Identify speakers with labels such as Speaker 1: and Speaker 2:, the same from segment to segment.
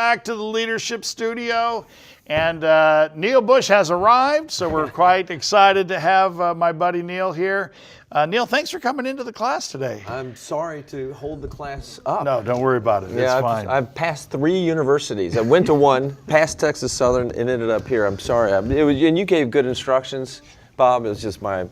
Speaker 1: back to the Leadership Studio. And Neil Bush has arrived, so we're quite excited to have my buddy Neil here. Neil, thanks for coming into the class today.
Speaker 2: I'm sorry to hold the class up.
Speaker 1: No, don't worry about it. It's fine.
Speaker 2: I've passed 3 universities. I went to one, passed Texas Southern, and ended up here. I'm sorry. And you gave good instructions, Bob. It was just my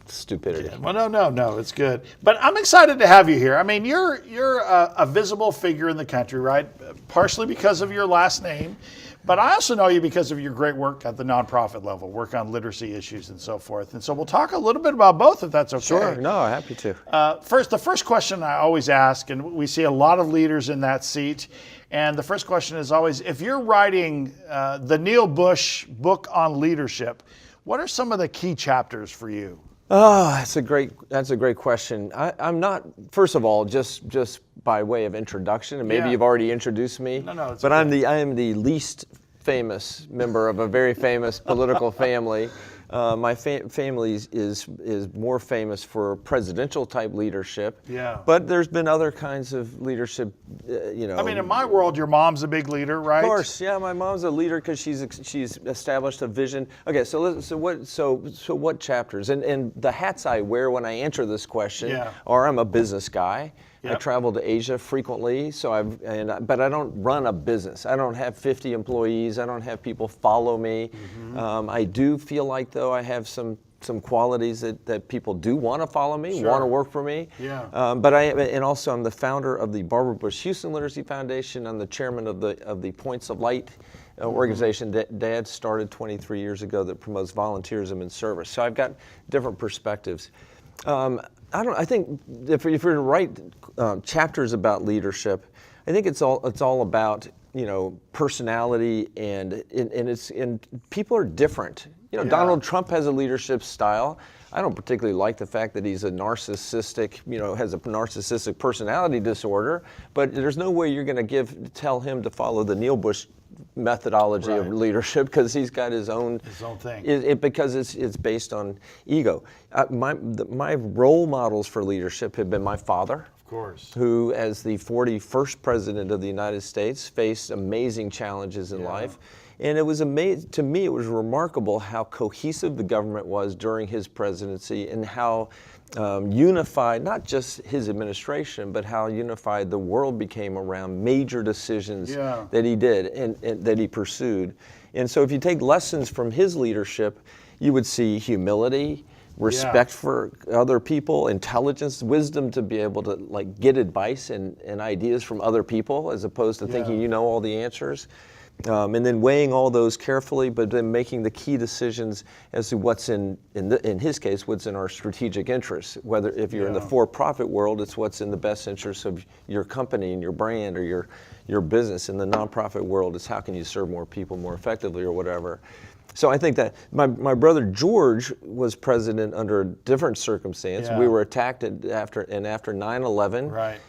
Speaker 2: stupidity.
Speaker 1: Yeah, well, no, it's good. But I'm excited to have you here. I mean, you're a visible figure in the country, right? Partially because of your last name, but I also know you because of your great work at the nonprofit level, work on literacy issues and so forth. And so we'll talk a little bit about both, if that's okay.
Speaker 2: Sure, no, happy to.
Speaker 1: The first question I always ask, and we see a lot of leaders in that seat, and the first question is always, if you're writing the Neil Bush book on leadership, what are some of the key chapters for you?
Speaker 2: Oh, that's a great question. I'm not, first of all, just by way of introduction, and maybe you've already introduced me.
Speaker 1: No, it's
Speaker 2: but
Speaker 1: okay.
Speaker 2: I am the least famous member of a very famous political family. My family is more famous for presidential type leadership.
Speaker 1: Yeah.
Speaker 2: But there's been other kinds of leadership,
Speaker 1: I mean, in my world, your mom's a big leader, right?
Speaker 2: Of course, yeah. My mom's a leader because she's established a vision. Okay, so what chapters? And the hats I wear when I answer this question are I'm a business guy. Yep. I travel to Asia frequently, but I don't run a business. I don't have 50 employees. I don't have people follow me. Mm-hmm. I do feel like, though, I have some qualities that people do want to follow me, want to work for me.
Speaker 1: Yeah.
Speaker 2: And also I'm the founder of the Barbara Bush Houston Literacy Foundation. I'm the chairman of the Points of Light organization that Dad started 23 years ago that promotes volunteerism and service. So I've got different perspectives. I think if you're to write chapters about leadership, I think it's all about personality and people are different. Donald Trump has a leadership style. I don't particularly like the fact that he's a narcissistic, has a narcissistic personality disorder. But there's no way you're going to tell him to follow the Neil Bush methodology of leadership because he's got his own thing. Because it's based on ego. My role models for leadership have been my father, of course, who, as the 41st president of the United States, faced amazing challenges in life. And it was amazing to me. It was remarkable how cohesive the government was during his presidency, and how unified, not just his administration, but how unified the world became around major decisions that he did and that he pursued. And so if you take lessons from his leadership, you would see humility, respect for other people, intelligence, wisdom to be able to get advice and ideas from other people as opposed to thinking you know all the answers. And then weighing all those carefully, but then making the key decisions as to what's in his case, what's in our strategic interests. Whether if you're in the for-profit world, it's what's in the best interest of your company and your brand or your business. In the nonprofit world, it's how can you serve more people more effectively or whatever. So I think that my brother George was president under a different circumstance. We were attacked after 9/11.
Speaker 1: Right.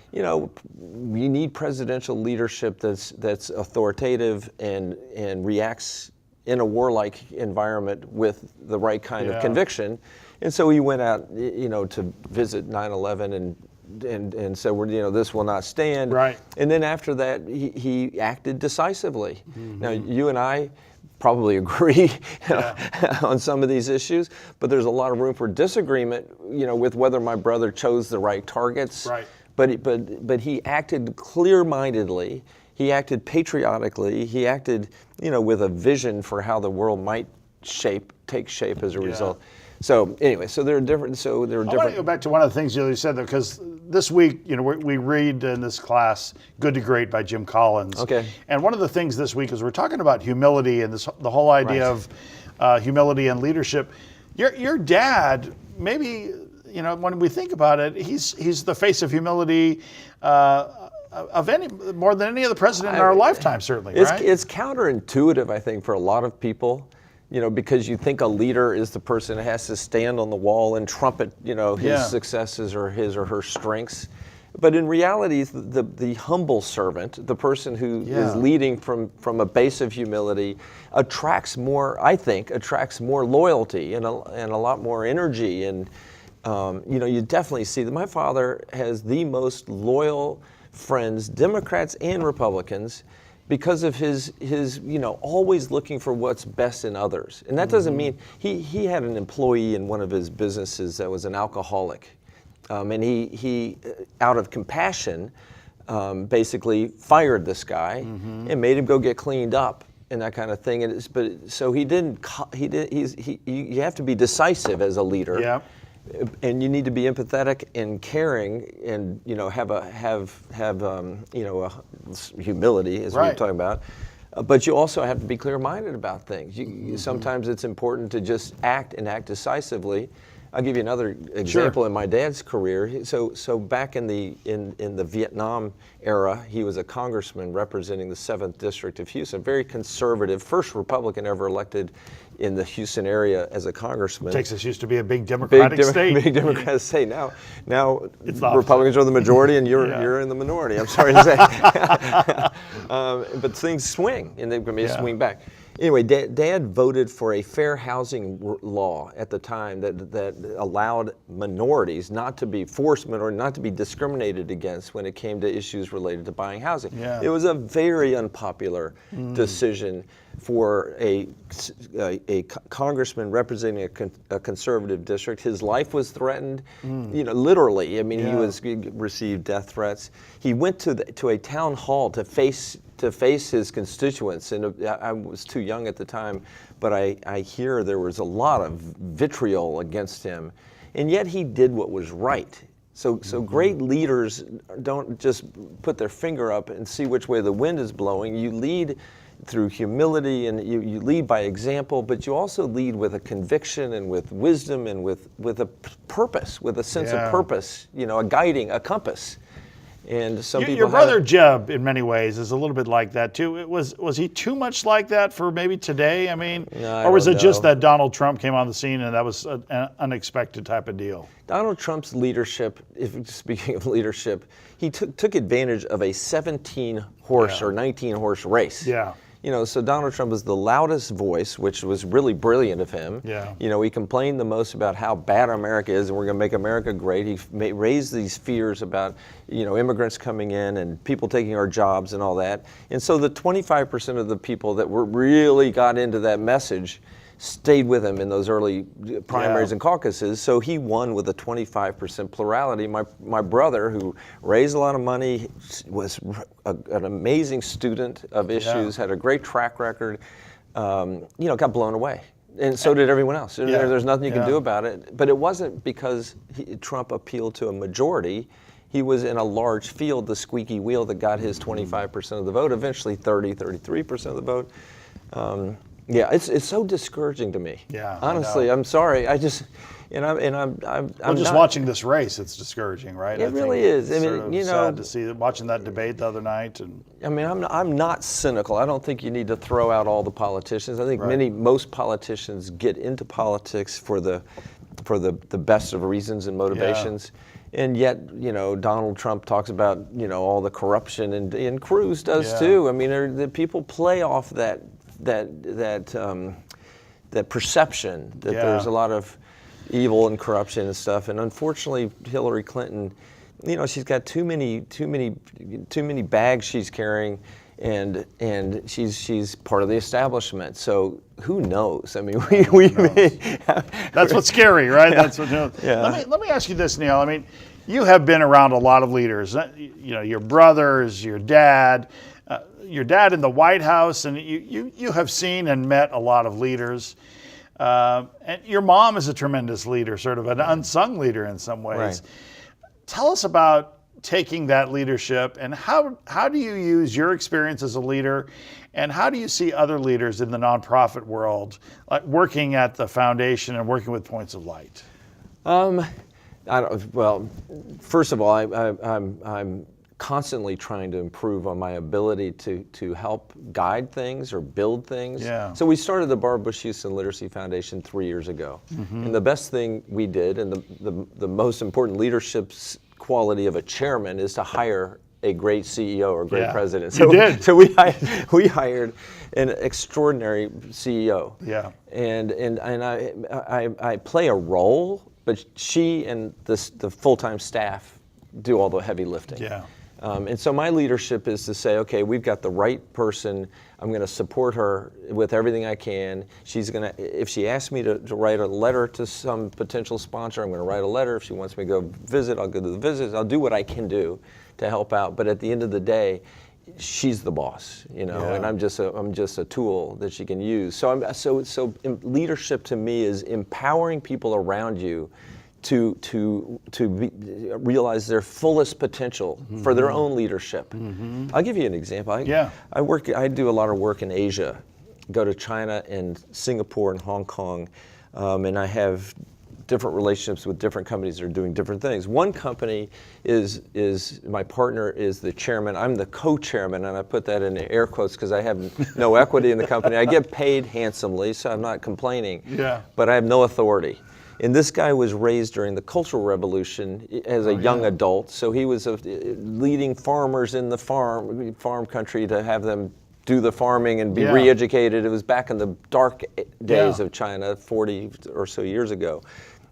Speaker 2: We need presidential leadership that's authoritative and reacts in a warlike environment with the right kind of conviction. And so he went out, to visit 9/11 and said, this will not stand.
Speaker 1: Right.
Speaker 2: And then after that, he acted decisively. Mm-hmm. Now, you and I probably agree on some of these issues, but there's a lot of room for disagreement, with whether my brother chose the right targets. Right. But he acted clear-mindedly. He acted patriotically. He acted, with a vision for how the world might take shape as a result. So anyway, there are different. I want to
Speaker 1: go back to one of the things you said, though, because this week, we read in this class "Good to Great" by Jim Collins. Okay. And one of the things this week is we're talking about humility and the whole idea of humility and leadership. Your dad, maybe when we think about it, he's the face of humility more than any other president in our lifetime, certainly. Right?
Speaker 2: It's counterintuitive, I think, for a lot of people. Because you think a leader is the person that has to stand on the wall and trumpet, his successes or his or her strengths. But in reality, the humble servant, the person who is leading from a base of humility, attracts more loyalty and a lot more energy. And you definitely see that my father has the most loyal friends, Democrats and Republicans. because of his always looking for what's best in others. And that doesn't mean, he had an employee in one of his businesses that was an alcoholic. And he out of compassion, basically fired this guy and made him go get cleaned up and that kind of thing. And so you have to be decisive as a leader.
Speaker 1: Yeah.
Speaker 2: And you need to be empathetic and caring, and have humility, as we were talking about. But you also have to be clear-minded about things. Sometimes it's important to just act decisively. I'll give you another example in my dad's career. So back in the Vietnam era, he was a congressman representing the 7th District of Houston, very conservative, first Republican ever elected in the Houston area as a congressman.
Speaker 1: Texas used to be a big Democratic state.
Speaker 2: Big Democratic state. Now Republicans are the majority and you're in the minority. I'm sorry to say. But things swing, and they may swing back. Anyway, Dad voted for a fair housing law at the time that allowed minorities not to be not to be discriminated against when it came to issues related to buying housing.
Speaker 1: Yeah.
Speaker 2: It was a very unpopular decision for a congressman representing a conservative district. His life was threatened, literally. I mean, he received death threats. He went to a town hall to face his constituents, and I was too young at the time, but I hear there was a lot of vitriol against him, and yet he did what was right. So great leaders don't just put their finger up and see which way the wind is blowing. You lead through humility, and you lead by example, but you also lead with a conviction and with wisdom and with a purpose, with a sense of purpose, a compass. And some people
Speaker 1: your brother Jeb, in many ways, is a little bit like that too. Was he too much like that for maybe today? I mean, or was it just that Donald Trump came on the scene and that was an unexpected type of deal?
Speaker 2: Donald Trump's leadership, speaking of leadership, he took advantage of a 17-horse or 19-horse race.
Speaker 1: Yeah.
Speaker 2: So Donald Trump was the loudest voice, which was really brilliant of him.
Speaker 1: Yeah.
Speaker 2: He complained the most about how bad America is and we're going to make America great. He raised these fears about, immigrants coming in and people taking our jobs and all that. And so the 25% of the people that really got into that message stayed with him in those early primaries and caucuses, so he won with a 25% plurality. My brother, who raised a lot of money, was an amazing student of issues, had a great track record, got blown away. And so did everyone else. There's nothing you can do about it. But it wasn't because Trump appealed to a majority. He was in a large field, the squeaky wheel that got his 25% of the vote, eventually 33% of the vote. It's so discouraging to me. Yeah, honestly, I'm sorry. I'm just
Speaker 1: watching this race, it's discouraging, right?
Speaker 2: It really is. I mean,
Speaker 1: sad to see watching that debate the other night. And
Speaker 2: I mean, I'm not cynical. I don't think you need to throw out all the politicians. I think most politicians get into politics for the best of reasons and motivations. And yet, Donald Trump talks about, all the corruption, and Cruz does too. I mean, the people play off that perception that there's a lot of evil and corruption and stuff. And unfortunately, Hillary Clinton, she's got too many bags she's carrying, and she's part of the establishment. So who knows? I mean, we may.
Speaker 1: That's what's scary, right? That's what. Let me ask you this, Neil. I mean, you have been around a lot of leaders. Your brothers, your dad in the White House, and you have seen and met a lot of leaders. And your mom is a tremendous leader, sort of an unsung leader in some ways. Right. Tell us about taking that leadership, and how do you use your experience as a leader, and how do you see other leaders in the nonprofit world, like working at the foundation and working with Points of Light?
Speaker 2: Well, first of all, I'm constantly trying to improve on my ability to help guide things or build things. Yeah. So we started the Barbara Bush Houston Literacy Foundation 3 years ago. Mm-hmm. And the best thing we did, and the most important leadership quality of a chairman, is to hire a great CEO or great president. So,
Speaker 1: you did.
Speaker 2: So we hired an extraordinary CEO. Yeah. And I play a role, but she and the full-time staff do all the heavy lifting. Yeah. And so my leadership is to say, okay, we've got the right person. I'm going to support her with everything I can. She's going to, if she asks me to write a letter to some potential sponsor, I'm going to write a letter. If she wants me to go visit, I'll go to the visits. I'll do what I can do to help out. But at the end of the day, she's the boss, you know, and I'm just a tool that she can use. So leadership to me is empowering people around you to realize their fullest potential for their own leadership. I'll give you an example. I do a lot of work in Asia. Go to China and Singapore and Hong Kong, and I have different relationships with different companies that are doing different things. One company is my partner is the chairman. I'm the co-chairman, and I put that in air quotes because I have no equity in the company. I get paid handsomely, so I'm not complaining. But I have no authority. And this guy was raised during the Cultural Revolution as a young adult, so he was leading farmers in the farm country to have them do the farming and be re-educated. It was back in the dark days of China, 40 or so years ago.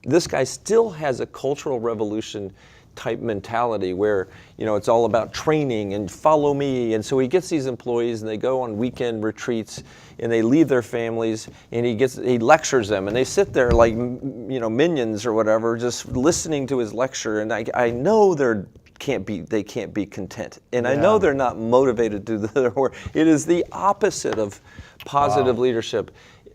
Speaker 2: This guy still has a Cultural Revolution type mentality where, you know, it's all about training and follow me. And so he gets these employees and they go on weekend retreats and they leave their families and he lectures them and they sit there like, you know, minions or whatever, just listening to his lecture. And I know they can't be content. And I know they're not motivated to do their work. It is the opposite of positive leadership.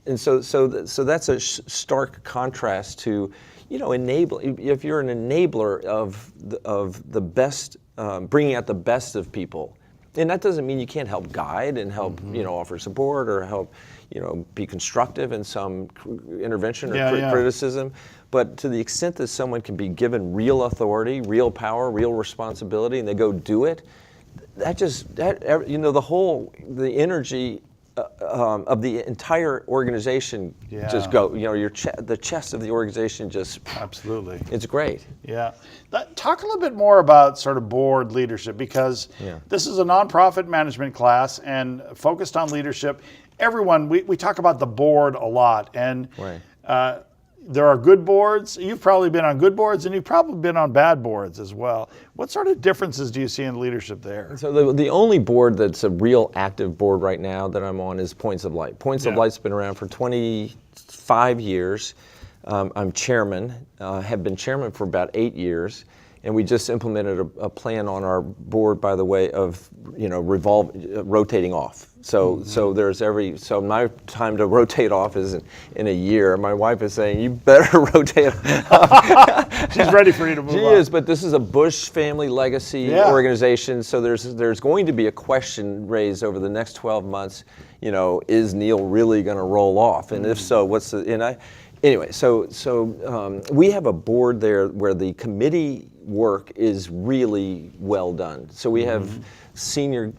Speaker 2: And so that's a stark contrast to, you know, if you're an enabler of the best, bringing out the best of people. And that doesn't mean you can't help guide and help, you know, offer support or help, you know, be constructive in some intervention or criticism. But to the extent that someone can be given real authority, real power, real responsibility, and they go do it, you know, the energy of the entire organization just go, you know, the chest of the organization just
Speaker 1: absolutely, it's
Speaker 2: great.
Speaker 1: Talk a little bit more about sort of board leadership, because this is a nonprofit management class and focused on leadership. Everyone, we talk about the board a lot, and there are good boards. You've probably been on good boards, and you've probably been on bad boards as well. What sort of differences do you see in leadership there?
Speaker 2: So the only board that's a real active board right now that I'm on is Points of Light. Points of Light's been around for 25 years. I'm chairman, have been chairman for about 8 years. And we just implemented a plan on our board, by the way, of, you know, rotating off. So so my time to rotate off is in a year. My wife is saying, you better rotate off.
Speaker 1: She's ready for you to move on.
Speaker 2: She is, but this is a Bush family legacy organization, so there's going to be a question raised over the next 12 months, you know, is Neil really going to roll off? And if so, anyway, so we have a board there where the committee work is really well done. So we have a senior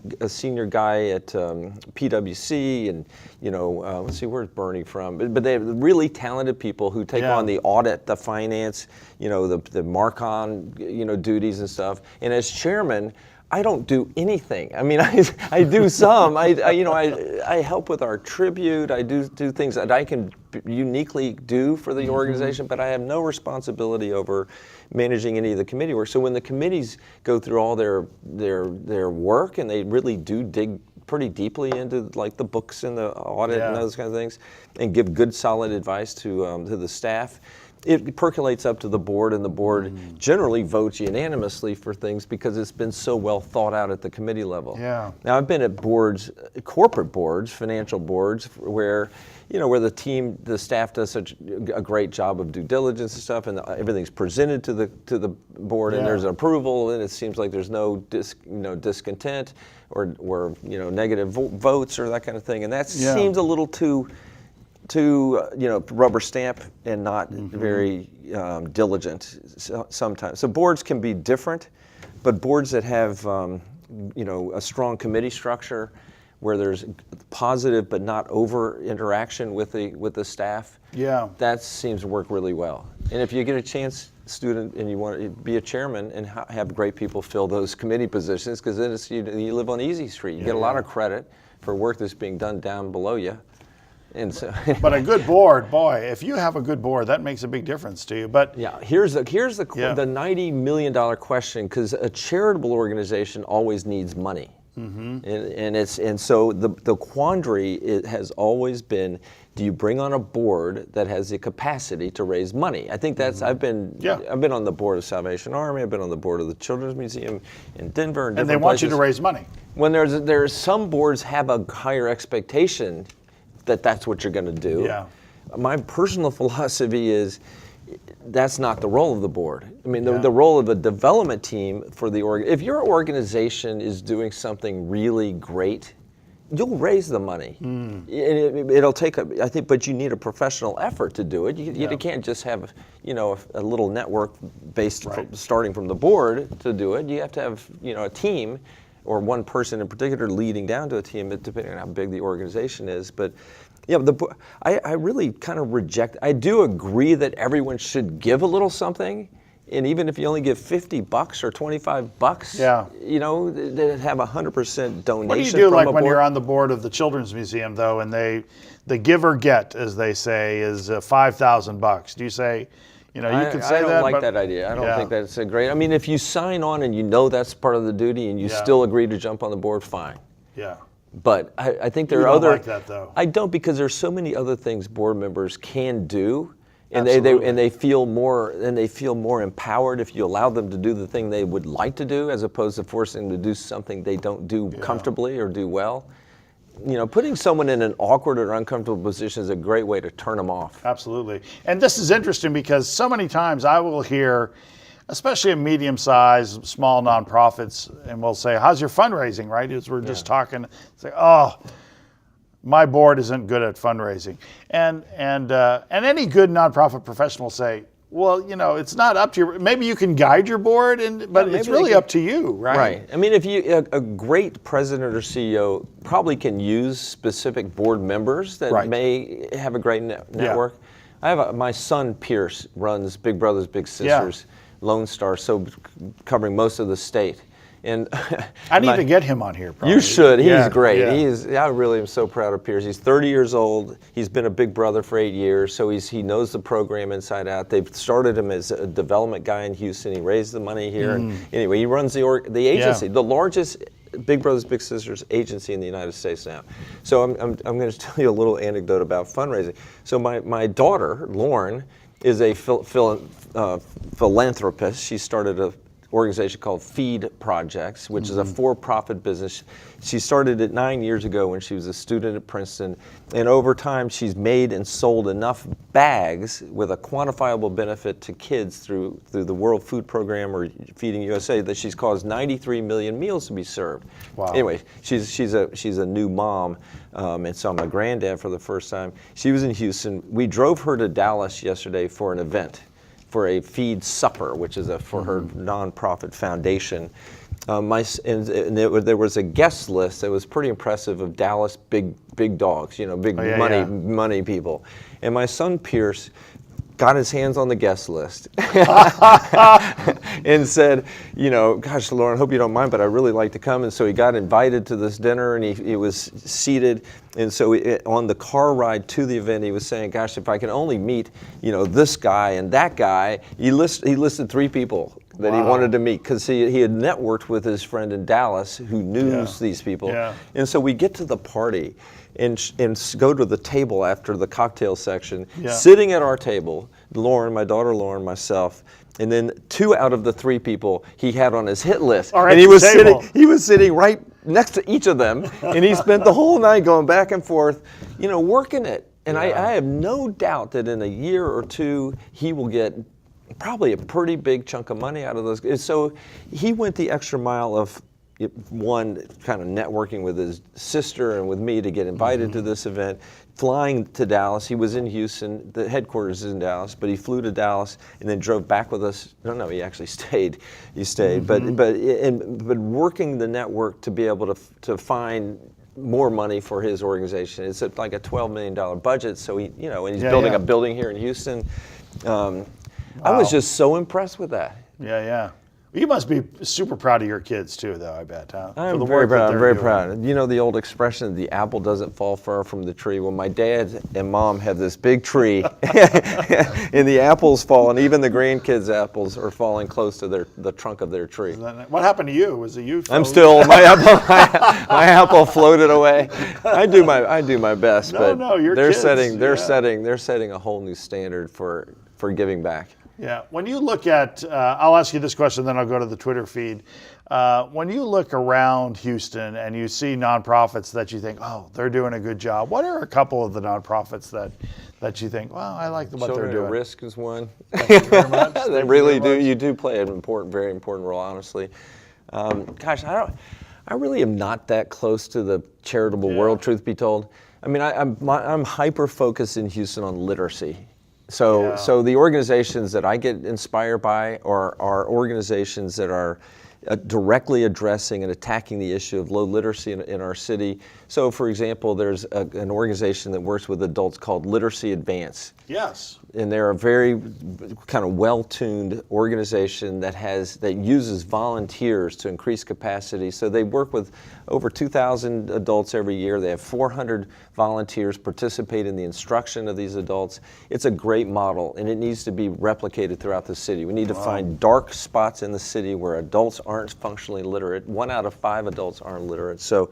Speaker 2: guy at PwC, and, you know, let's see, where's Bernie from? But they have really talented people who take on the audit, the finance, you know, the mark-on, you know, duties and stuff. And as chairman, I don't do anything. I mean, I do some. I help with our tribute. I do things that I can uniquely do for the organization, but I have no responsibility over managing any of the committee work. So when the committees go through all their work, and they really do dig pretty deeply into like the books and the audit and those kind of things, and give good solid advice to the staff, it percolates up to the board, and the board generally votes unanimously for things because it's been so well thought out at the committee level. Now I've been at boards, corporate boards, financial boards, where, you know, where the staff does such a great job of due diligence and stuff, and everything's presented to the board, and there's an approval, and it seems like there's no discontent or you know, negative votes or that kind of thing, and that seems a little too you know, rubber stamp and not very diligent sometimes. So boards can be different, but boards that have you know, a strong committee structure where there's positive but not over interaction with the staff, that seems to work really well. And if you get a chance, student, and you want to be a chairman and have great people fill those committee positions, because then you live on easy street. You get a lot of credit for work that's being done down below you. And so,
Speaker 1: but a good board, boy, if you have a good board, that makes a big difference to you. But
Speaker 2: yeah, here's the $90 million question, because a charitable organization always needs money. And so the quandary has always been, do you bring on a board that has the capacity to raise money? I think that's I've been on the board of Salvation Army. I've been on the board of the Children's Museum in Denver,
Speaker 1: and they want you to raise money.
Speaker 2: When there's some boards have a higher expectation that that's what you're going to do.
Speaker 1: Yeah.
Speaker 2: My personal philosophy is that's not the role of the board. I mean, the role of a development team for the if your organization is doing something really great, you'll raise the money. It'll take I think, but you need a professional effort to do it. You can't just have, a little network based starting from the board to do it. You have to have, a team, or one person in particular leading down to a team, depending on how big the organization is. But yeah, I really kind of reject. I do agree that everyone should give a little something, and even if you only give $50 or $25, they have 100% donation.
Speaker 1: What do you do, like when you're on the board of the Children's Museum, though, and the give or get, as they say, is $5,000? Do you say, you could say that?
Speaker 2: I don't like that idea. I don't think that's a great. I mean, if you sign on and that's part of the duty, and you still agree to jump on the board, fine.
Speaker 1: Yeah.
Speaker 2: But I think there are
Speaker 1: other.
Speaker 2: other.
Speaker 1: Like that, though.
Speaker 2: I don't, because there's so many other things board members can do, and they feel more empowered if you allow them to do the thing they would like to do, as opposed to forcing them to do something they don't do comfortably or do well. Putting someone in an awkward or uncomfortable position is a great way to turn them off.
Speaker 1: Absolutely. And this is interesting because so many times I will hear, especially in medium-sized, small nonprofits, and we'll say, how's your fundraising, right? As we're just talking, say, oh, my board isn't good at fundraising. And any good nonprofit professional will say, well, it's not up to you. Maybe you can guide your board, but it's really up to you, right?
Speaker 2: Right. I mean, if a great president or CEO probably can use specific board members that may have a great network. I have my son Pierce runs Big Brothers Big Sisters, Lone Star, so covering most of the state. And
Speaker 1: I need to get him on here. Probably.
Speaker 2: You should. He's great. Yeah. I really am so proud of Pierce. He's 30 years old. He's been a Big Brother for 8 years, so he knows the program inside out. They've started him as a development guy in Houston. He raised the money here. And anyway, he runs the agency, the largest Big Brothers Big Sisters agency in the United States now. So I'm going to tell you a little anecdote about fundraising. So my daughter Lauren is a philanthropist. She started a organization called Feed Projects, which is a for-profit business. She started it 9 years ago when she was a student at Princeton, and over time she's made and sold enough bags with a quantifiable benefit to kids through the World Food Program or Feeding USA that she's caused 93 million meals to be served.
Speaker 1: Wow.
Speaker 2: Anyway, she's a new mom, and so I'm a granddad for the first time. She was in Houston. We drove her to Dallas yesterday for an event, for a feed supper, which is for her nonprofit foundation. There was a guest list that was pretty impressive of Dallas big dogs, big money people. And my son Pierce got his hands on the guest list and said, gosh, Lauren, hope you don't mind, but I really like to come. And so he got invited to this dinner, and he was seated. And so on the car ride to the event, he was saying, gosh, if I can only meet, this guy and that guy. He listed 3 people that he wanted to meet, because he had networked with his friend in Dallas who knew these people. Yeah. And so we get to the party and go to the table after the cocktail section, sitting at our table, Lauren, my daughter Lauren, myself, and then 2 out of the 3 people he had on his hit list. And he was sitting right next to each of them, and he spent the whole night going back and forth, working it. And I have no doubt that in a year or 2 he will get probably a pretty big chunk of money out of those. So he went the extra mile of, one, kind of networking with his sister and with me to get invited to this event, flying to Dallas. He was in Houston, the headquarters is in Dallas, but he flew to Dallas and then drove back with us. No, he actually stayed. He stayed, but working the network to be able to find more money for his organization. It's like a $12 million budget, so and he's building a building here in Houston. I was just so impressed with that.
Speaker 1: Yeah. You must be super proud of your kids too, though, I bet, huh?
Speaker 2: I'm very proud. I'm very proud. You know the old expression, the apple doesn't fall far from the tree. Well, my dad and mom have this big tree, and the apples fall, and even the grandkids' apples are falling close to the trunk of their tree.
Speaker 1: What happened to you? Was it you?
Speaker 2: I'm still, my apple floated away. I do my best, but they're setting a whole new standard for giving back.
Speaker 1: Yeah. When you look at, I'll ask you this question, then I'll go to the Twitter feed. When you look around Houston and you see nonprofits that you think, oh, they're doing a good job, what are a couple of the nonprofits that you think, well, I like what they're doing?
Speaker 2: Risk is one.
Speaker 1: Thank you very much.
Speaker 2: They really do. You do play an very important role, honestly. Gosh, I really am not that close to the charitable world, truth be told. I mean, I'm hyper-focused in Houston on literacy. So the organizations that I get inspired by are organizations that are directly addressing and attacking the issue of low literacy in our city. So, for example, there's an organization that works with adults called Literacy Advance.
Speaker 1: Yes.
Speaker 2: And they're a very kind of well-tuned organization that uses volunteers to increase capacity. So they work with over 2,000 adults every year. They have 400 volunteers participate in the instruction of these adults. It's a great model, and it needs to be replicated throughout the city. We need to find dark spots in the city where adults aren't functionally literate. 1 out of 5 adults aren't literate. So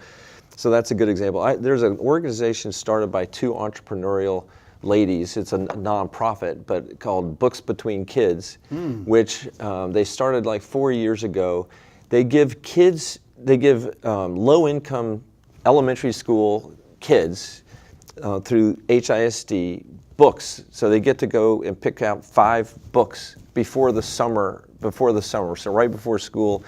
Speaker 2: that's a good example. There's an organization started by 2 entrepreneurial ladies. It's a nonprofit, but called Books Between Kids, which they started like 4 years ago. They give low-income elementary school kids through HISD books. So they get to go and pick out 5 books before the summer. So right before school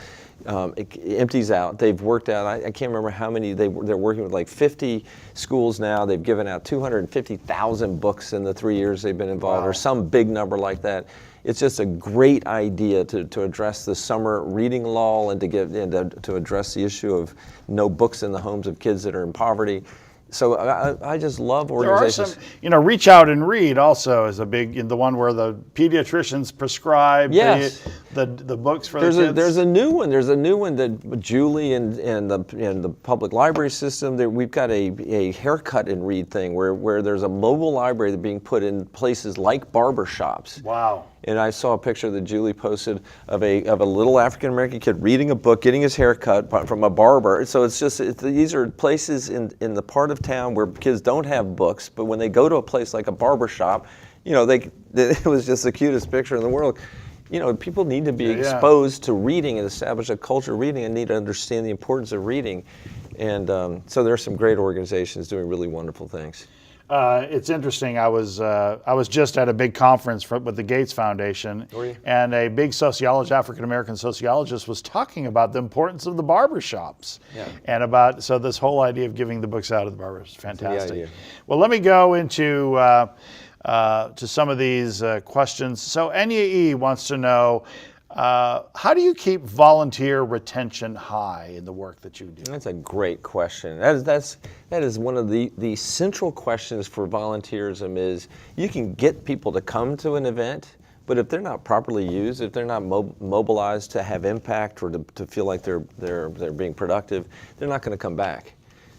Speaker 2: it empties out. They've worked out, I can't remember how many, they're working with like 50 schools now. They've given out 250,000 books in the 3 years they've been involved, or some big number like that. It's just a great idea to address the summer reading lull and to address the issue of no books in the homes of kids that are in poverty. So I just love organizations.
Speaker 1: There are some, Reach Out and Read also is a big, the one where the pediatricians prescribe the books for the kids.
Speaker 2: There's a new one. There's a new one that Julie and the public library system. We've got a haircut and read thing where there's a mobile library that's being put in places like barber shops.
Speaker 1: Wow.
Speaker 2: And I saw a picture that Julie posted of a little African American kid reading a book, getting his hair cut from a barber. So these are places in the part of town where kids don't have books, but when they go to a place like a barber shop, it was just the cutest picture in the world. People need to be exposed to reading and establish a culture of reading and need to understand the importance of reading. And so there are some great organizations doing really wonderful things.
Speaker 1: It's interesting. I was just at a big conference with the Gates Foundation, and a big African American sociologist was talking about the importance of the barbershops, and about this whole idea of giving the books out of the barbers. Fantastic. Well, let me go into to some of these questions. So NEE wants to know, how do you keep volunteer retention high in the work that you do?
Speaker 2: That's a great question. That is one of the central questions for volunteerism. Is you can get people to come to an event, but if they're not properly used, if they're not mobilized to have impact or to feel like they're being productive, they're not going to come back.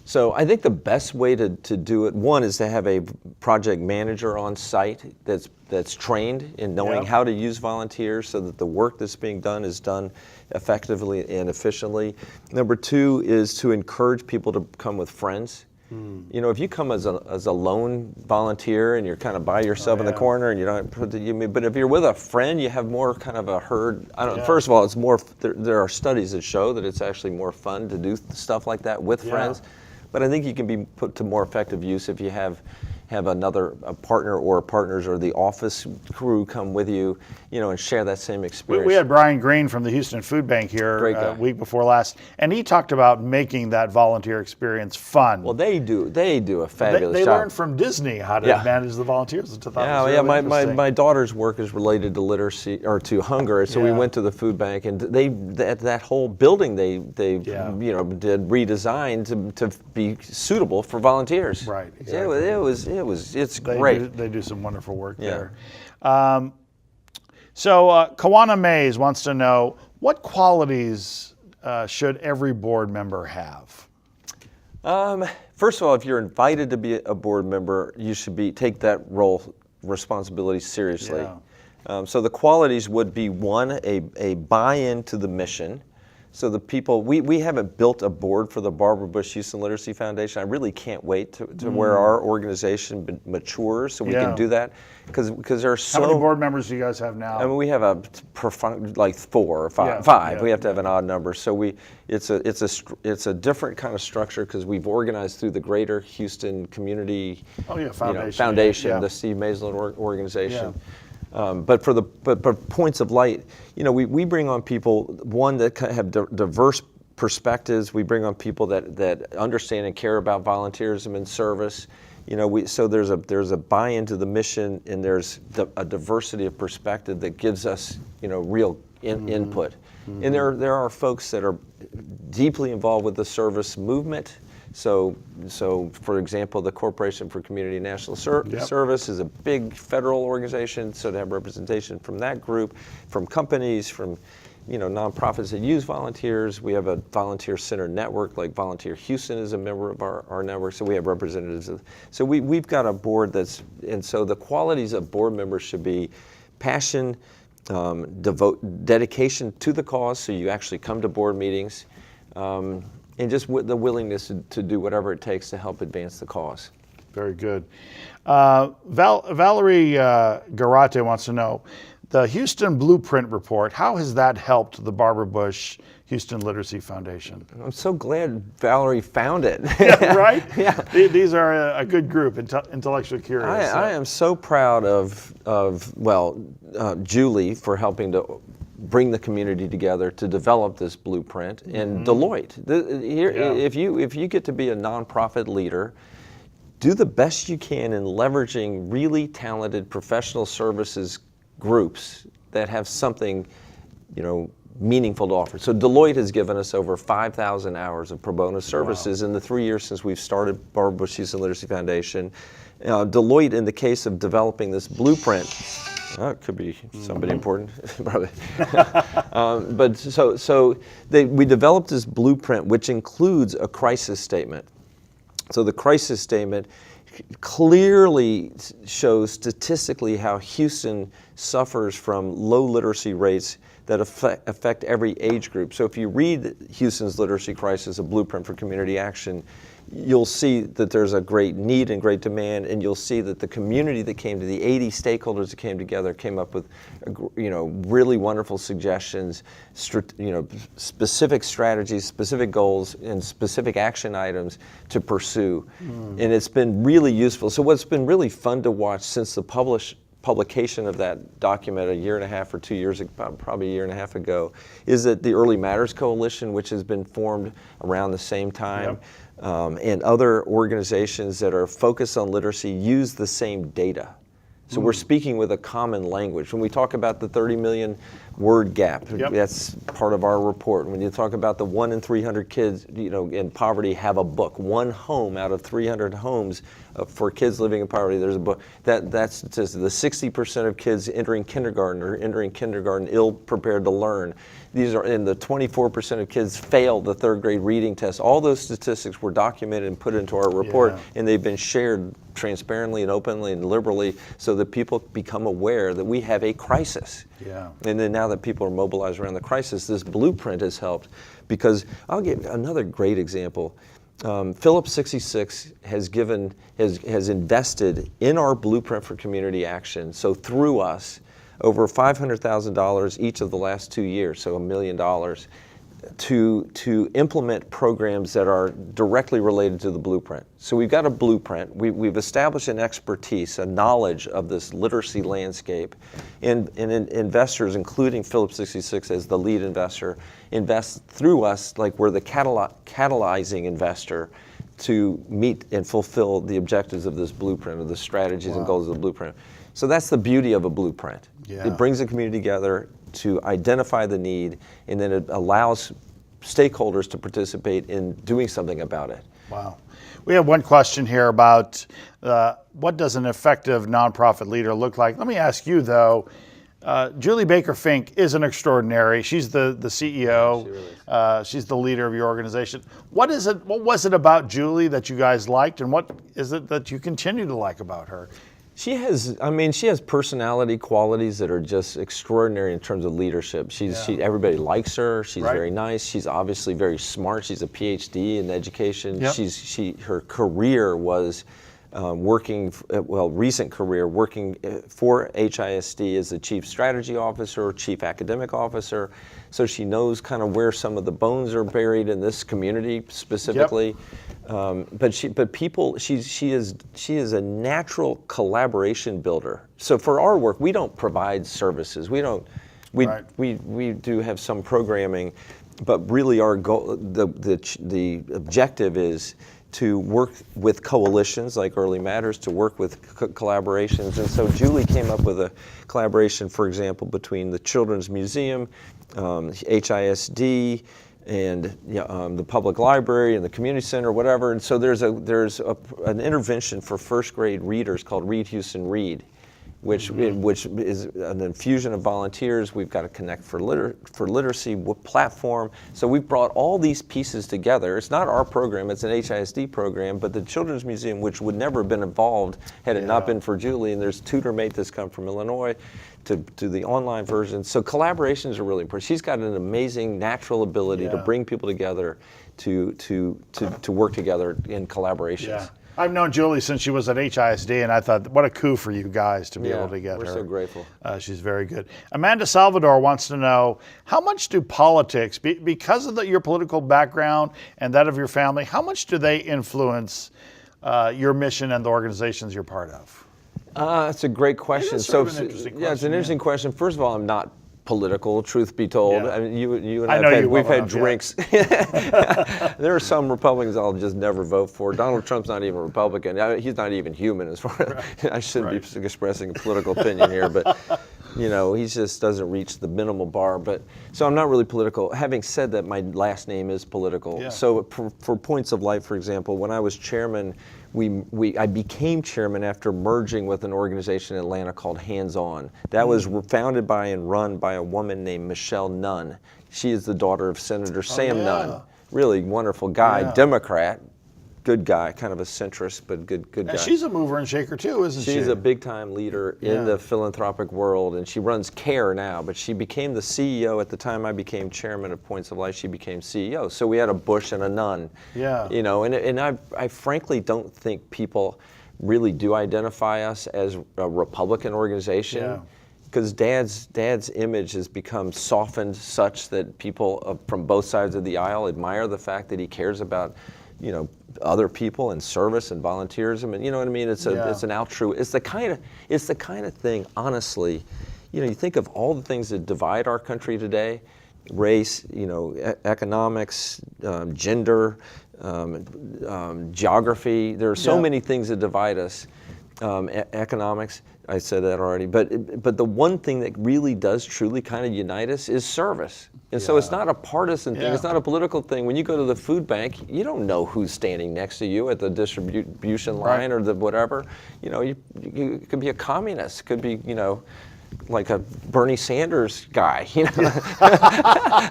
Speaker 2: So I think the best way to do it, one, is to have a project manager on site that's trained in knowing how to use volunteers so that the work that's being done is done effectively and efficiently. Number 2 is to encourage people to come with friends. If you come as a lone volunteer and you're kind of by yourself in the corner and you don't, but if you're with a friend, you have more kind of a herd. First of all, it's more. There are studies that show that it's actually more fun to do stuff like that with friends. But I think you can be put to more effective use if you have a partner or partners or the office crew come with you, and share that same experience.
Speaker 1: We had Brian Green from the Houston Food Bank here a week before last, and he talked about making that volunteer experience fun.
Speaker 2: Well, they do a fabulous job.
Speaker 1: They learned from Disney how to manage the volunteers.
Speaker 2: My daughter's work is related to literacy or to hunger, so we went to the food bank, and that whole building they did redesign to be suitable for volunteers.
Speaker 1: Right. Exactly.
Speaker 2: It's great.
Speaker 1: They do some wonderful work there. So Kawana Mays wants to know, What qualities should every board member have?
Speaker 2: First of all, if you're invited to be a board member, you should take that role responsibility seriously.
Speaker 1: Yeah.
Speaker 2: So the qualities would be, one, a buy-in to the mission. So the people, we haven't built a board for the Barbara Bush Houston Literacy Foundation. I really can't wait to where our organization matures so we can do that. Because there are so...
Speaker 1: How many board members do you guys have now?
Speaker 2: I mean, we have like 4 or 5.
Speaker 1: Yeah.
Speaker 2: We have to have an odd number. So it's a different kind of structure because we've organized through the Greater Houston Community Foundation, the Steve Maisland organization.
Speaker 1: Yeah.
Speaker 2: But for Points of Light, we bring on people, one, that have diverse perspectives. We bring on people that understand and care about volunteerism and service. So there's a buy-in to the mission, and there's a diversity of perspective that gives us real input. Mm-hmm. And there are folks that are deeply involved with the service movement. So for example, the Corporation for Community National Service is a big federal organization. So to have representation from that group, from companies, from nonprofits that use volunteers. We have a volunteer center network, like Volunteer Houston is a member of our network, so we have representatives. So we've got a board and so the qualities of board members should be passion, dedication to the cause, so you actually come to board meetings, and just the willingness to do whatever it takes to help advance the cause.
Speaker 1: Very good. Valerie Garate wants to know, the Houston Blueprint Report, how has that helped the Barbara Bush Houston Literacy Foundation?
Speaker 2: I'm so glad Valerie found it.
Speaker 1: Yeah, right?
Speaker 2: Yeah.
Speaker 1: These are a good group, intellectually curious.
Speaker 2: I am so proud of Julie for helping to bring the community together to develop this blueprint, and Deloitte. If you get to be a nonprofit leader, do the best you can in leveraging really talented professional services groups that have something, meaningful to offer. So Deloitte has given us over 5,000 hours of pro bono services in the 3 years since we've started Barbara Bush Houston Literacy Foundation. Deloitte, in the case of developing this blueprint, it could be somebody important, probably. But we developed this blueprint, which includes a crisis statement. So the crisis statement clearly shows statistically how Houston suffers from low literacy rates that affect every age group. So if you read Houston's Literacy Crisis, a Blueprint for Community Action, you'll see that there's a great need and great demand, and you'll see that the community that came to the 80 stakeholders that came together came up with really wonderful suggestions, specific strategies, specific goals, and specific action items to pursue. And it's been really useful. So what's been really fun to watch since the publication of that document a year and a half or 2 years ago, probably a year and a half ago, is that the Early Matters Coalition, which has been formed around the same time, and other organizations that are focused on literacy use the same data. So we're speaking with a common language. When we talk about the 30 million word gap, that's part of our report. When you talk about the 1 in 300 kids, in poverty have a book. 1 home out of 300 homes for kids living in poverty, there's a book. That's just the 60% of kids entering kindergarten ill-prepared to learn. And the 24% of kids failed the 3rd grade reading test. All those statistics were documented and put into our report, and they've been shared transparently and openly and liberally so that people become aware that we have a crisis. And then now that people are mobilized around the crisis, this blueprint has helped, because I'll give another great example. Phillips 66 has invested in our Blueprint for Community Action, so through us, over $500,000 each of the last 2 years, so $1 million, to implement programs that are directly related to the blueprint. So we've got a blueprint, we've established an expertise, a knowledge of this literacy landscape, and investors, including Phillips 66 as the lead investor, invest through us like we're the catalyzing investor to meet and fulfill the objectives of this blueprint, of the strategies and goals of the blueprint. So that's the beauty of a blueprint. It brings the community together to identify the need, and then it allows stakeholders to participate in doing something about it.
Speaker 1: Wow. We have one question here about what does an effective nonprofit leader look like? Let me ask you, though, Julie Baker Fink is an extraordinary. She's the CEO.
Speaker 2: She really is.
Speaker 1: She's the leader of your organization. What was it about Julie that you guys liked, and what is it that you continue to like about her?
Speaker 2: She has personality qualities that are just extraordinary in terms of leadership. Everybody likes her. She's very nice. She's obviously very smart. She's a PhD in education.
Speaker 1: Yep.
Speaker 2: Her career was recent career working for HISD as the chief strategy officer, chief academic officer. So she knows kind of where some of the bones are buried in this community specifically. Yep. She is a natural collaboration builder. So for our work, we don't provide services. We do have some programming, but really our goal, the objective is to work with coalitions like Early Matters, to work with collaborations. And so Julie came up with a collaboration, for example, between the Children's Museum, HISD, and the public library and the community center, whatever. And so there's an intervention for first grade readers called Read Houston Read, which is an infusion of volunteers. We've got a Connect for Literacy platform. So we've brought all these pieces together. It's not our program, it's an HISD program, but the Children's Museum, which would never have been involved had it not been for Julie, and there's TutorMate that's come from Illinois, to the online version. So collaborations are really important. She's got an amazing natural ability to bring people together to work together in collaborations.
Speaker 1: Yeah. I've known Julie since she was at HISD, and I thought, what a coup for you guys to be able to get her.
Speaker 2: We're so grateful.
Speaker 1: She's very good. Amanda Salvador wants to know, how much do politics, because of your political background and that of your family, how much do they influence your mission and the organizations you're part of?
Speaker 2: That's a great question.
Speaker 1: It is sort of an interesting question.
Speaker 2: Yeah, it's an interesting question. First of all, I'm not political, truth be told.
Speaker 1: Yeah.
Speaker 2: I mean, you and I we've had drinks. There are some Republicans I'll just never vote for. Donald Trump's not even a Republican. He's not even human as far as I shouldn't be expressing a political opinion here, but he just doesn't reach the minimal bar. But so I'm not really political. Having said that, my last name is political. Yeah. So for Points of Light, for example, when I was chairman, I became chairman after merging with an organization in Atlanta called Hands On. That was founded by and run by a woman named Michelle Nunn. She is the daughter of Senator Sam Nunn. Really wonderful guy, Democrat, good guy, kind of a centrist, but good guy.
Speaker 1: And she's a mover and shaker too, isn't she?
Speaker 2: She's a big time leader in the philanthropic world, and she runs CARE now, but she became the CEO at the time I became chairman of Points of Light. She became CEO. So we had a Bush and a Nunn. Yeah. And I frankly don't think people really do identify us as a Republican organization. Yeah. Because Dad's image has become softened such that people from both sides of the aisle admire the fact that he cares about, other people and service and volunteerism, and you know what I mean. It's an altruist. It's the kind of thing. Honestly, you think of all the things that divide our country today: race, economics, gender, geography. There are so many things that divide us. Economics. I said that already, but the one thing that really does truly kind of unite us is service. And so it's not a partisan thing, it's not a political thing. When you go to the food bank, you don't know who's standing next to you at the distribution line or the whatever. You could be a communist, could be, like a Bernie Sanders guy,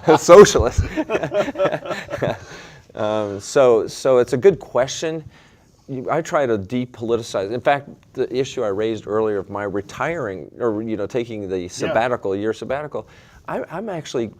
Speaker 2: a socialist. So it's a good question. I try to depoliticize. In fact, the issue I raised earlier of my retiring or taking the sabbatical, year sabbatical, I'm actually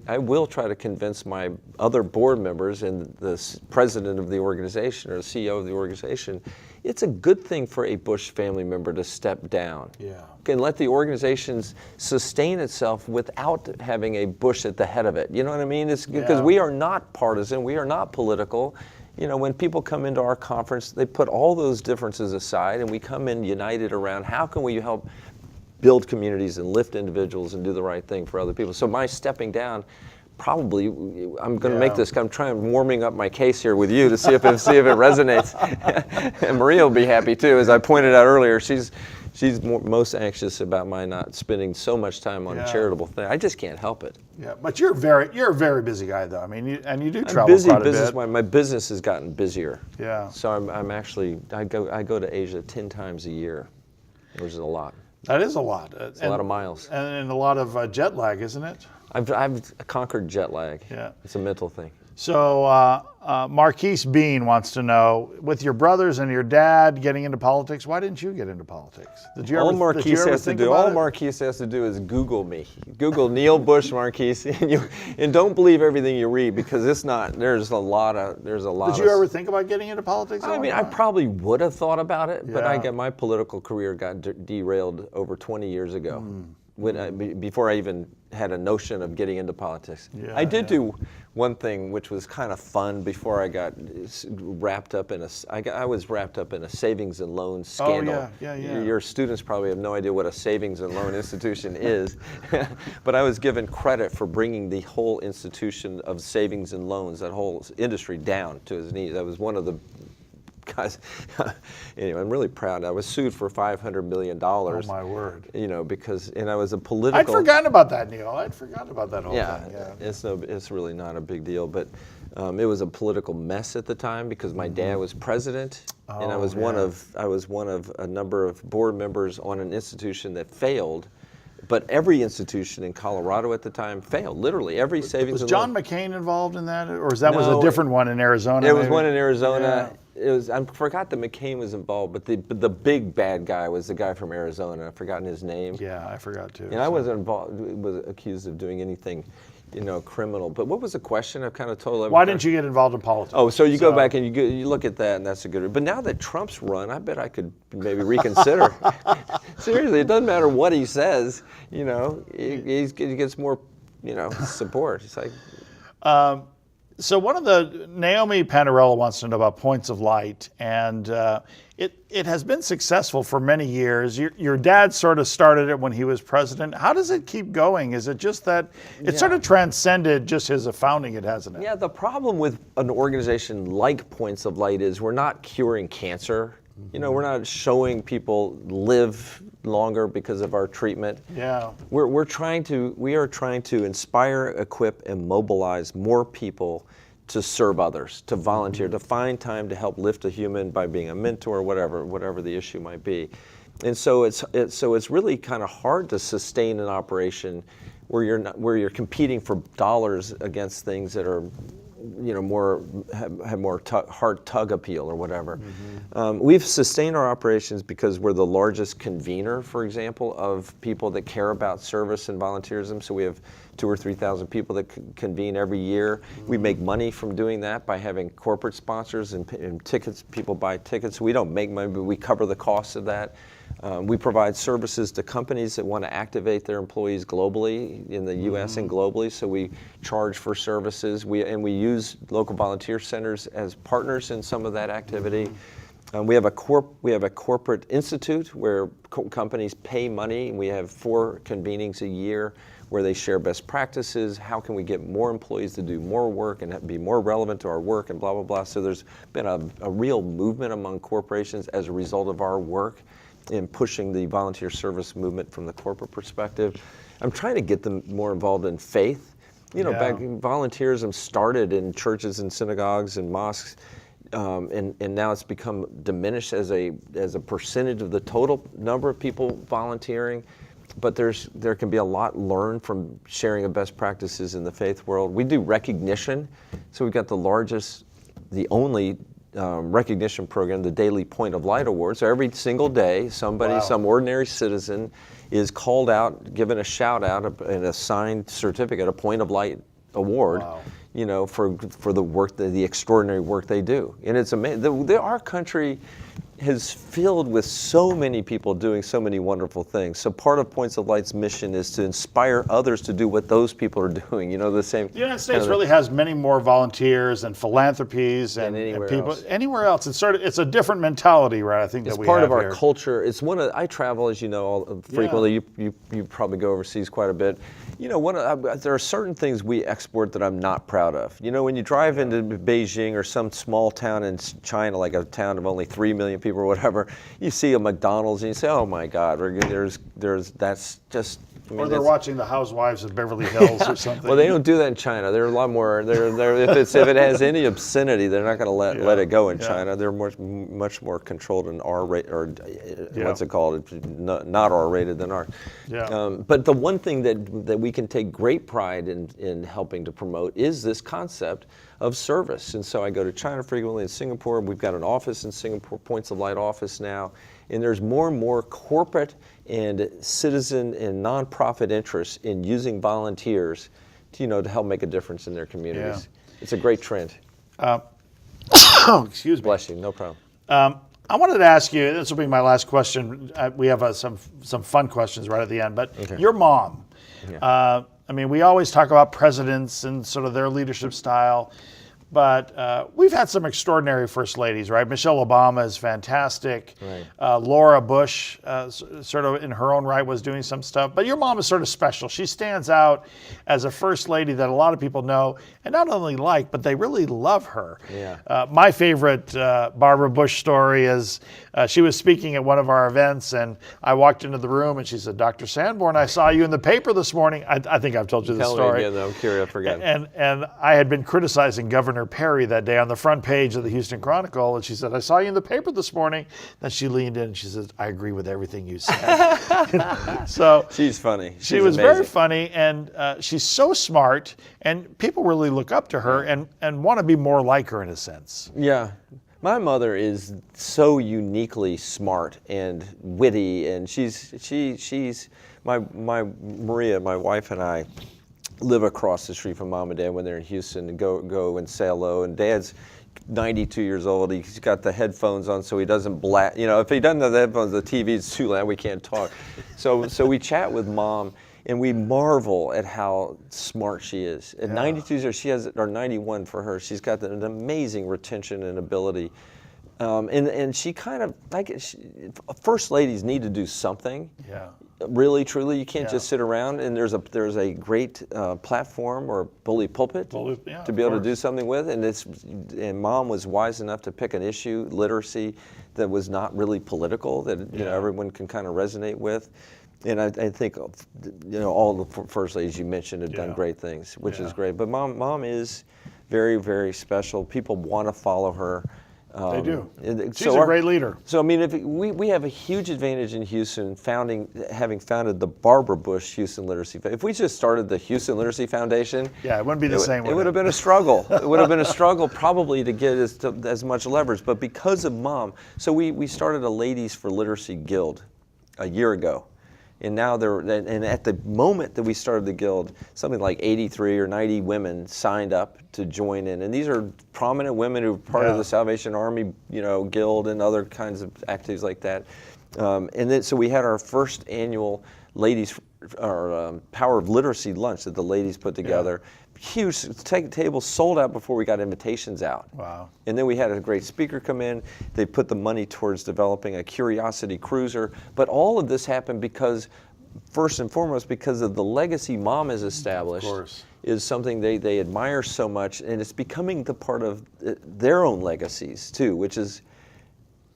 Speaker 2: I will try to convince my other board members and the president of the organization or the CEO of the organization, it's a good thing for a Bush family member to step down. Yeah. And let the organization sustain itself without having a Bush at the head of it. You know what I mean? It's because we are not partisan, we are not political. When people come into our conference, they put all those differences aside and we come in united around how can we help build communities and lift individuals and do the right thing for other people. So my stepping down, probably, I'm going to make this, I'm trying warming up my case here with you to see if it resonates. And Maria will be happy too. As I pointed out earlier, she's most anxious about my not spending so much time on charitable things. I just can't help it.
Speaker 1: Yeah, but you're a very busy guy though. I mean, you do travel
Speaker 2: busy
Speaker 1: quite a
Speaker 2: business.
Speaker 1: bit.
Speaker 2: My business has gotten busier.
Speaker 1: Yeah.
Speaker 2: So I'm actually I go to Asia 10 times a year, which is a lot.
Speaker 1: That is a lot.
Speaker 2: It's a lot of miles.
Speaker 1: And a lot of jet lag, isn't it?
Speaker 2: I've conquered jet lag.
Speaker 1: Yeah.
Speaker 2: It's a mental thing.
Speaker 1: So Marquise Bean wants to know, with your brothers and your dad getting into politics, why didn't you get into politics? Did you
Speaker 2: All
Speaker 1: ever,
Speaker 2: Marquise
Speaker 1: did you ever
Speaker 2: has to
Speaker 1: think
Speaker 2: do,
Speaker 1: about
Speaker 2: all
Speaker 1: it?
Speaker 2: Marquise has to do is Google me. Google Neil Bush Marquise, and don't believe everything you read, because it's not. There's a lot.
Speaker 1: Did you ever think about getting into politics?
Speaker 2: I mean, I probably would have thought about it, but
Speaker 1: Yeah.
Speaker 2: my political career got derailed over 20 years ago. Before I even had a notion of getting into politics.
Speaker 1: Yeah,
Speaker 2: I did do one thing which was kind of fun before I got wrapped up in I was wrapped up in a savings and loan scandal.
Speaker 1: Oh, yeah.
Speaker 2: Your students probably have no idea what a savings and loan institution is, but I was given credit for bringing the whole institution of savings and loans, that whole industry, down to its knees. I was one of the guys. Anyway, I'm really proud. I was sued for $500 million.
Speaker 1: Oh my word!
Speaker 2: You know, and I was a political.
Speaker 1: I'd forgotten about that, Neil. I'd forgotten about that whole thing. Yeah,
Speaker 2: it's really not a big deal, but it was a political mess at the time because my dad was president, and I was one of a number of board members on an institution that failed. But every institution in Colorado at the time failed. Literally every savings.
Speaker 1: Was John McCain involved in that, or was that was
Speaker 2: No,
Speaker 1: a different one in Arizona?
Speaker 2: It was
Speaker 1: maybe?
Speaker 2: one in Arizona.
Speaker 1: Yeah.
Speaker 2: It was. I forgot that McCain was involved, but the big bad guy was the guy from Arizona. I've forgotten his name.
Speaker 1: Yeah, I forgot too.
Speaker 2: And I wasn't involved. Was accused of doing anything, criminal. But what was the question? I've kind of told everybody.
Speaker 1: Why didn't you get involved in politics?
Speaker 2: Oh, so you go back and you look at that, and that's a good. But now that Trump's run, I bet I could maybe reconsider. Seriously, it doesn't matter what he says. He gets more, support. It's like.
Speaker 1: So Naomi Panarella wants to know about Points of Light, and it has been successful for many years. Your dad sort of started it when he was president. How does it keep going? Is it just that it sort of transcended just his founding it, hasn't it?
Speaker 2: Yeah, the problem with an organization like Points of Light is we're not curing cancer. We're not showing people live longer because of our treatment.
Speaker 1: Yeah.
Speaker 2: We are trying to inspire, equip, and mobilize more people to serve others, to volunteer, to find time to help lift a human by being a mentor, whatever the issue might be. And so it's really kind of hard to sustain an operation where you're competing for dollars against things that are have more hard tug appeal or whatever. We've sustained our operations because we're the largest convener, for example, of people that care about service and volunteerism. So we have 2,000 or 3,000 people that convene every year. We make money from doing that by having corporate sponsors and tickets. People buy tickets. We don't make money, but we cover the costs of that. We provide services to companies that want to activate their employees globally, in the U.S. and globally, so we charge for services. We use local volunteer centers as partners in some of that activity. We have a corporate institute where companies pay money, and we have 4 convenings a year where they share best practices. How can we get more employees to do more work and be more relevant to our work, and blah, blah, blah. So there's been a real movement among corporations as a result of our work in pushing the volunteer service movement from the corporate perspective. I'm trying to get them more involved in faith. Back volunteerism started in churches and synagogues and mosques, and now it's become diminished as a percentage of the total number of people volunteering. But there can be a lot learned from sharing of best practices in the faith world. We do recognition, so we've got the only recognition program, the Daily Point of Light Award. So every single day, some ordinary citizen is called out, given a shout out, and a signed certificate, a Point of Light Award, for the work, the extraordinary work they do. And it's amazing. Our country is filled with so many people doing so many wonderful things. So part of Points of Light's mission is to inspire others to do what those people are doing. The same.
Speaker 1: The United States really has many more volunteers and philanthropies and people
Speaker 2: else.
Speaker 1: Anywhere else. It's a different mentality, right? I think
Speaker 2: it's
Speaker 1: that we
Speaker 2: part
Speaker 1: have
Speaker 2: of our
Speaker 1: here.
Speaker 2: culture. It's I travel, as you know, frequently. Yeah. You probably go overseas quite a bit. There are certain things we export that I'm not proud of. When you drive into Beijing or some small town in China, like a town of only 3 million people or whatever, you see a McDonald's and you say, "Oh my God, that's just I mean,
Speaker 1: or they're watching The Housewives of Beverly Hills or something.
Speaker 2: Well, they don't do that in China. They're a lot more. If it has any obscenity, they're not going to let it go in China. They're much more controlled and R-rated, or what's it called? Not R-rated than ours.
Speaker 1: Yeah.
Speaker 2: But the one thing that we can take great pride in helping to promote is this concept of service. And so I go to China frequently, in Singapore. We've got an office in Singapore, Points of Light office now. And there's more and more corporate and citizen and nonprofit interests in using volunteers to help make a difference in their communities. Yeah. It's a great trend.
Speaker 1: Excuse me.
Speaker 2: Bless you, no problem.
Speaker 1: I wanted to ask you, this will be my last question. We have some fun questions right at the end, but your mom, I mean, we always talk about presidents and sort of their leadership style, but we've had some extraordinary first ladies, right? Michelle Obama is fantastic. Right. Laura Bush, sort of in her own right, was doing some stuff. But your mom is sort of special. She stands out as a first lady that a lot of people know and not only like, but they really love her.
Speaker 2: Yeah.
Speaker 1: My favorite Barbara Bush story is she was speaking at one of our events, and I walked into the room, and she said, "Dr. Sanborn, I saw you in the paper this morning." I think I've told you this story.
Speaker 2: Tell me again, I'm curious, I forget.
Speaker 1: And I had been criticizing Governor Perry that day on the front page of the Houston Chronicle, and she said, "I saw you in the paper this morning." Then she leaned in and she said, "I agree with everything you said." So
Speaker 2: she's funny.
Speaker 1: She was amazing. Very funny, and she's so smart, and people really look up to her and want to be more like her in a sense.
Speaker 2: Yeah. My mother is so uniquely smart and witty, and she's my Maria, my wife, and I live across the street from Mom and Dad when they're in Houston, and go and say hello. And Dad's 92 years old. He's got the headphones on, so he doesn't blast. If he doesn't have the headphones, the TV's too loud. We can't talk. So we chat with Mom, and we marvel at how smart she is. At 92 years, she has, or 91 for her, she's got an amazing retention and ability. And she kind of, first ladies need to do something. Yeah. Really, truly, you can't just sit around. And there's a great platform or bully pulpit to be able to do something with. And Mom was wise enough to pick an issue, literacy, that was not really political, that everyone can kind of resonate with. And I think all the first ladies you mentioned have done great things, which is great. But Mom is very, very special. People want to follow her.
Speaker 1: They do. She's a great leader.
Speaker 2: So I mean, we have a huge advantage in Houston, having founded the Barbara Bush Houston Literacy. If we just started the Houston Literacy Foundation,
Speaker 1: it wouldn't be the same.
Speaker 2: It would have been a struggle. It would have been a struggle probably to get as much leverage. But because of Mom, so we started a Ladies for Literacy Guild a year ago. And now and at the moment that we started the guild, something like 83 or 90 women signed up to join in. And these are prominent women who are part of the Salvation Army, guild and other kinds of activities like that. And then so we had our first annual ladies, our Power of Literacy lunch that the ladies put together. Huge table, sold out before we got invitations out. Wow. And then we had a great speaker come in. They put the money towards developing a Curiosity cruiser. But all of this happened because, first and foremost, because of the legacy Mom has established. Of course. Is something they admire so much, and it's becoming the part of their own legacies too, which is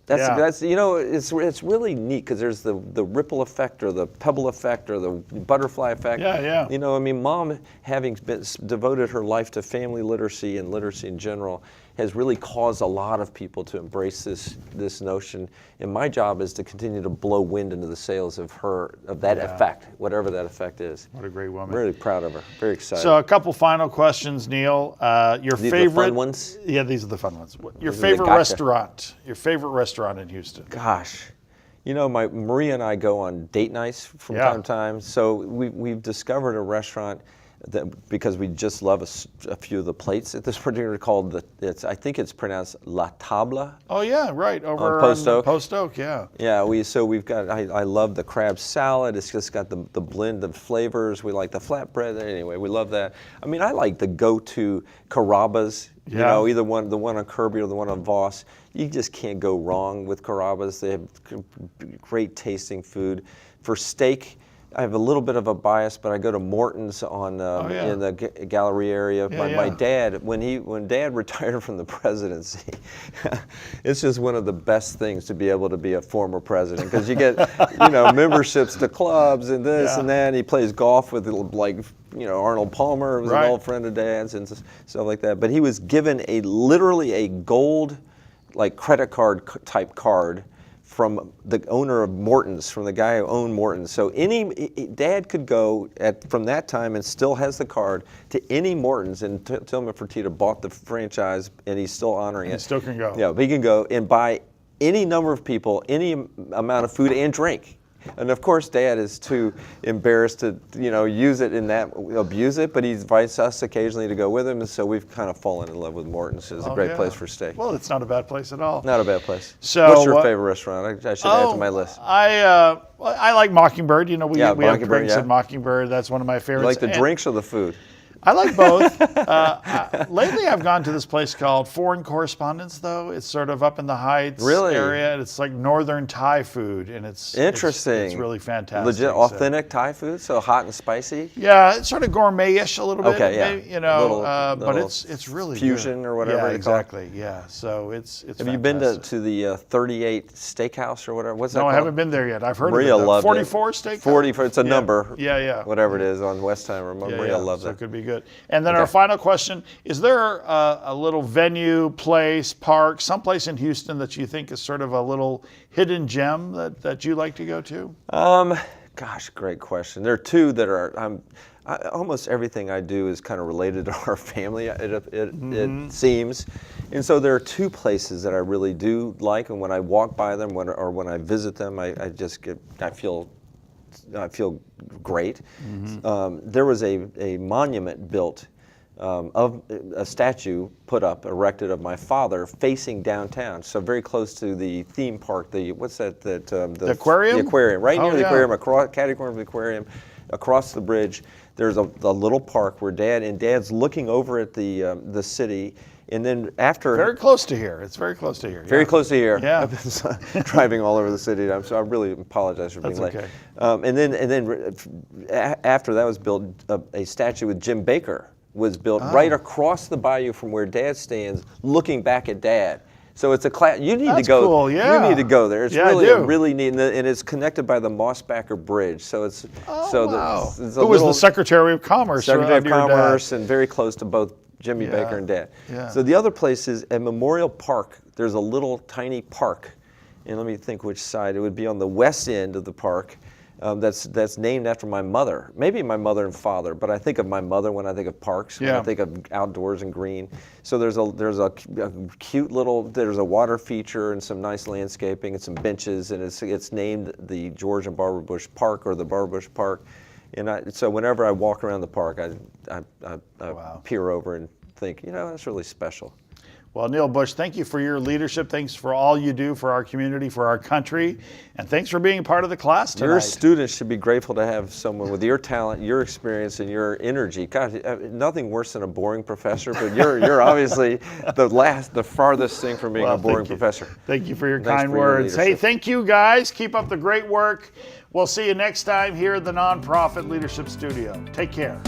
Speaker 2: that's it's really neat because there's the ripple effect or the pebble effect or the butterfly effect. I mean, Mom, having devoted her life to family literacy and literacy in general, has really caused a lot of people to embrace this notion. And my job is to continue to blow wind into the sails of that effect, whatever that effect is.
Speaker 1: What a great woman.
Speaker 2: I'm really proud of her. Very excited.
Speaker 1: So a couple final questions, Neil. Your
Speaker 2: these
Speaker 1: favorite?
Speaker 2: Are the fun ones?
Speaker 1: Yeah, these are the fun ones. Your favorite restaurant? Your favorite restaurant in Houston?
Speaker 2: Gosh. Maria and I go on date nights from time to time. So we've discovered a restaurant because we just love a few of the plates at this particular I think it's pronounced La Table.
Speaker 1: Oh yeah, right, over
Speaker 2: on Post Oak.
Speaker 1: Post Oak, yeah.
Speaker 2: Yeah, we've got, I love the crab salad. It's just got the blend of flavors. We like the flatbread. Anyway, we love that. I mean, I like the go-to Carrabba's. Either the one on Kirby or the one on Voss. You just can't go wrong with Carrabba's. They have great tasting food. For steak, I have a little bit of a bias, but I go to Morton's on in the Gallery area. My dad, when Dad retired from the presidency, it's just one of the best things to be able to be a former president, because you get memberships to clubs and this and that. And he plays golf with Arnold Palmer, who was an old friend of Dad's, and stuff like that. But he was given literally a gold credit card type card from the owner of Morton's, from the guy who owned Morton's. So Dad could go from that time, and still has the card, to any Morton's, and Tillman Fertitta bought the franchise, and he's still honoring it.
Speaker 1: He still can go.
Speaker 2: Yeah, but he can go and buy any number of people, any amount of food and drink. And of course, Dad is too embarrassed to, use it abuse it, but he invites us occasionally to go with him, and so we've kind of fallen in love with Morton's. It's a great place for steak.
Speaker 1: Well, it's not a bad place at all.
Speaker 2: Not a bad place.
Speaker 1: So,
Speaker 2: what's your favorite restaurant? I should add to my list.
Speaker 1: I like Mockingbird. We have drinks at Mockingbird. That's one of my favorites.
Speaker 2: You like the drinks or the food?
Speaker 1: I like both. Lately, I've gone to this place called Foreign Correspondence, though. It's sort of up in the Heights area. And it's like northern Thai food, and it's
Speaker 2: interesting.
Speaker 1: It's really fantastic.
Speaker 2: Legit, authentic Thai food, so hot and spicy.
Speaker 1: Yeah, it's sort of gourmet-ish a little bit.
Speaker 2: Okay, yeah.
Speaker 1: Maybe, but it's really
Speaker 2: fusion
Speaker 1: good.
Speaker 2: or whatever.
Speaker 1: Yeah, exactly. Yeah, so it's.
Speaker 2: Have you been to the 38 Steakhouse or whatever? What's that called?
Speaker 1: No, I haven't been there yet. I've heard
Speaker 2: Maria
Speaker 1: of it.
Speaker 2: Loved
Speaker 1: 44
Speaker 2: it.
Speaker 1: Steakhouse.
Speaker 2: 44. It's a number.
Speaker 1: Yeah.
Speaker 2: Whatever it is on Westheimer. Maria loves
Speaker 1: so
Speaker 2: it.
Speaker 1: It could be good. And then our final question, is there a little venue, place, park, someplace in Houston that you think is sort of a little hidden gem that you like to go to?
Speaker 2: Gosh, great question. There are two that are, almost everything I do is kind of related to our family, it seems. And so there are two places that I really do like, and when I walk by them or when I visit them, I feel great. There was a monument built of a statue erected of my father facing downtown, so very close to the theme park. The aquarium? The aquarium, right near the aquarium, catty corner of the aquarium, across the bridge. There's a little park where Dad's looking over at the city. And then after...
Speaker 1: Very close to here. It's very close to here.
Speaker 2: Very close to here.
Speaker 1: Yeah.
Speaker 2: I've been driving all over the city. So I really apologize for being late.
Speaker 1: Okay.
Speaker 2: And then after that was built, a statue with Jim Baker was built right across the bayou from where Dad stands, looking back at Dad. So it's a class. You need to go.
Speaker 1: Cool, yeah.
Speaker 2: You need to go there. It's really neat, and it's connected by the Mossbacker Bridge. So it's
Speaker 1: wow. Who was the Secretary of Commerce?
Speaker 2: Secretary of Commerce, and very close to both Jimmy Baker and Dad.
Speaker 1: Yeah.
Speaker 2: So the other place is at Memorial Park. There's a little tiny park, and let me think which side. It would be on the west end of the park. That's named after my mother. Maybe my mother and father, but I think of my mother when I think of parks. When I think of outdoors and green. So there's a cute little. There's a water feature and some nice landscaping and some benches, and it's named the George and Barbara Bush Park, or the Barbara Bush Park. And so whenever I walk around the park, I peer over and think, that's really special.
Speaker 1: Well, Neil Bush, thank you for your leadership. Thanks for all you do for our community, for our country, and thanks for being part of the class tonight.
Speaker 2: Your students should be grateful to have someone with your talent, your experience, and your energy. God, nothing worse than a boring professor, but you're obviously the farthest thing from being a boring professor.
Speaker 1: Thank you for your kind words. Hey, thank you guys. Keep up the great work. We'll see you next time here at the Nonprofit Leadership Studio. Take care.